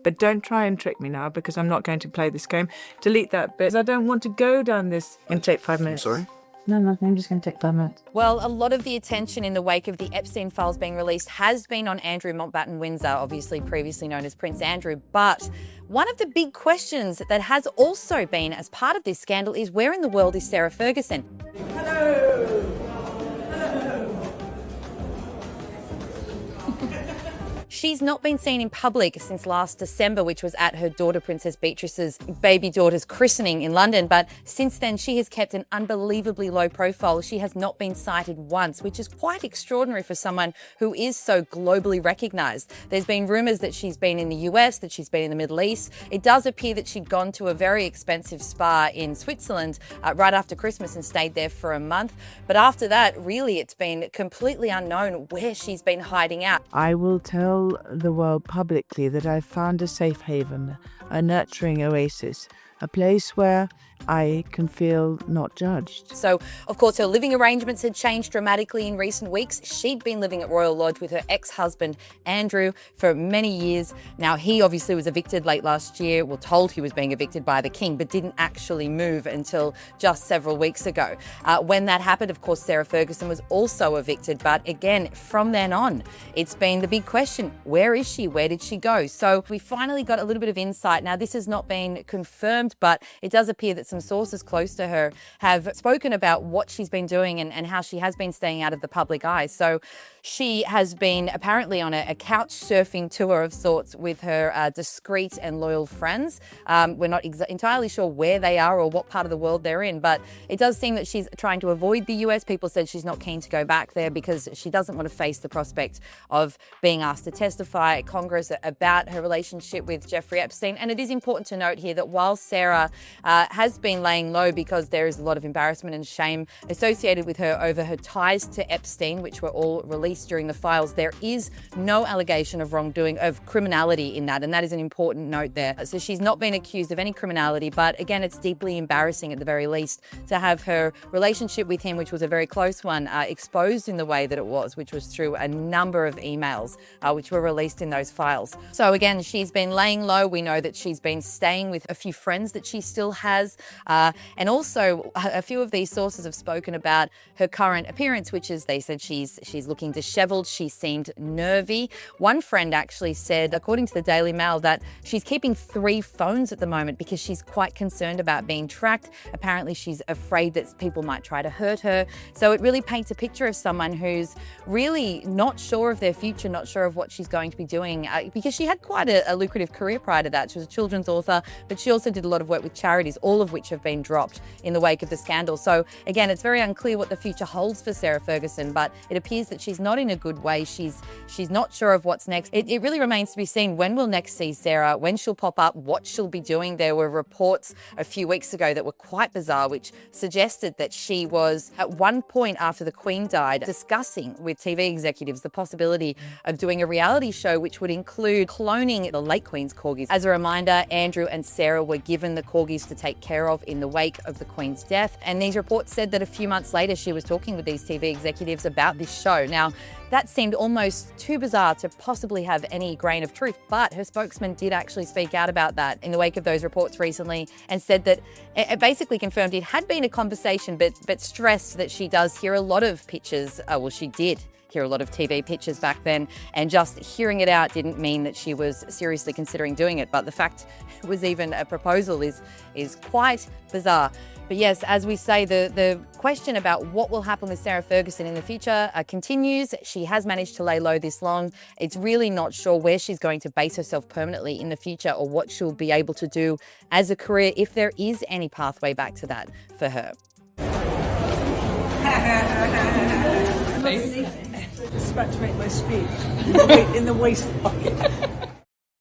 But don't try and trick me now, because I'm not going to play this game. Delete that bit. I don't want to go down this. It's going to take 5 minutes. Sorry? No, nothing. I'm just going to take 5 minutes. Well, a lot of the attention in the wake of the Epstein files being released has been on Andrew Mountbatten-Windsor, obviously previously known as Prince Andrew. But one of the big questions that has also been as part of this scandal is, where in the world is Sarah Ferguson? Hello! She's not been seen in public since last December, which was at her daughter Princess Beatrice's baby daughter's christening in London. But since then, she has kept an unbelievably low profile. She has not been cited once, which is quite extraordinary for someone who is so globally recognised. There's been rumours that she's been in the US, that she's been in the Middle East. It does appear that she'd gone to a very expensive spa in Switzerland right after Christmas and stayed there for a month. But after that, really, it's been completely unknown where she's been hiding out. I will tell the world publicly that I've found a safe haven, a nurturing oasis, a place where I can feel not judged. So, of course, her living arrangements had changed dramatically in recent weeks. She'd been living at Royal Lodge with her ex-husband, Andrew, for many years. Now, he obviously was evicted late last year, well, told he was being evicted by the King, but didn't actually move until just several weeks ago. When that happened, of course, Sarah Ferguson was also evicted. But again, from then on, it's been the big question, where is she? Where did she go? So we finally got a little bit of insight. Now, this has not been confirmed, but it does appear that some sources close to her have spoken about what she's been doing and how she has been staying out of the public eye. So she has been apparently on a couch surfing tour of sorts with her discreet and loyal friends. We're not entirely sure where they are or what part of the world they're in, but it does seem that she's trying to avoid the US. People said she's not keen to go back there because she doesn't want to face the prospect of being asked to testify at Congress about her relationship with Jeffrey Epstein. And it is important to note here that while Sarah has been laying low because there is a lot of embarrassment and shame associated with her over her ties to Epstein, which were all released during the files, there is no allegation of wrongdoing, of criminality in that, and that is an important note there. So she's not been accused of any criminality, but again, it's deeply embarrassing at the very least to have her relationship with him, which was a very close one, exposed in the way that it was, which was through a number of emails which were released in those files. So again, she's been laying low. We know that she's been staying with a few friends that she still has, and also a few of these sources have spoken about her current appearance, which is, they said she's looking dishevelled. She seemed nervy. One friend actually said, according to the Daily Mail, that she's keeping 3 phones at the moment because she's quite concerned about being tracked. Apparently, she's afraid that people might try to hurt her. So it really paints a picture of someone who's really not sure of their future, not sure of what she's going to be doing, because she had quite a lucrative career prior to that. She was a children's author, but she also did a lot of work with charities, all of which have been dropped in the wake of the scandal. So again, it's very unclear what the future holds for Sarah Ferguson, but it appears that she's not in a good way. She's not sure of what's next. It really remains to be seen when we'll next see Sarah, when she'll pop up, what she'll be doing. There were reports a few weeks ago that were quite bizarre, which suggested that she was at one point after the Queen died discussing with TV executives the possibility of doing a reality show which would include cloning the late Queen's corgis. As a reminder, Andrew and Sarah were given the corgis to take care of in the wake of the Queen's death. And these reports said that a few months later, she was talking with these TV executives about this show. Now, that seemed almost too bizarre to possibly have any grain of truth, but her spokesman did actually speak out about that in the wake of those reports recently and said that it basically confirmed it had been a conversation, but stressed that she does hear a lot of pitches. Well, she did hear a lot of TV pitches back then, and just hearing it out didn't mean that she was seriously considering doing it. But the fact it was even a proposal is quite bizarre. But yes, as we say, the question about what will happen with Sarah Ferguson in the future continues. She has managed to lay low this long. It's really not sure where she's going to base herself permanently in the future or what she'll be able to do as a career, if there is any pathway back to that for her. Just about to make my speech in the waste pocket.